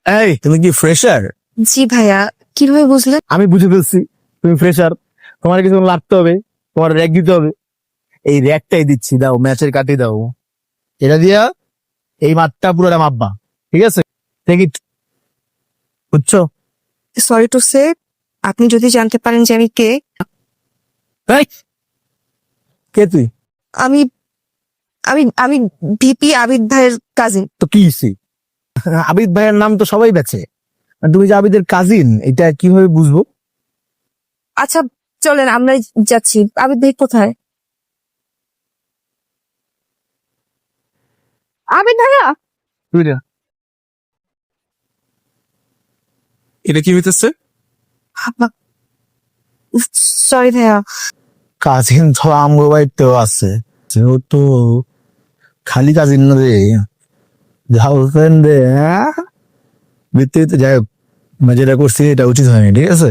এই তুমি কি ফ্রেশার? জি ভাইয়া, কিভাবে বুঝলেন? আমি বুঝে ফেলছি তুমি ফ্রেশার। তোমার কিছু লাগতে হবে, তোমার র্যাক দিতে হবে। এই র্যাকটাই দিচ্ছি, দাও ম্যাচের কাটি দাও। এটা দিয়া এই মাঠটা পুরোটা মাপবা, ঠিক আছে? টেক ইট, বুঝছো? সরি টু সে, আপনি যদি জানতে পারেন যে আমি কে। এই, কে তুই? আমি আমি আমি ভিপি আবিদ ভাইয়ের কাজিন। তো কি হইছে? আবিদ ভাইয়ের নাম তো সবাই বেচে, আর তুমি যে আবিদের কাজিন, এটা কিভাবে বুঝবো? আচ্ছা চলেন আমরা যাচ্ছি। আবিদ ভাই কোথায়? আবিদ ভাইয়া, এটা কি হইতেছে? সরি ভাইয়া। কাজিন তো আমগো বাড়িতেও আছে, যেহেতু খালি কাজিন না রে, গার্লফ্রেন্ড রে। ভিত্তিতে যাই হোক, আমি যেটা করছি এটা উচিত হয়নি, ঠিক আছে?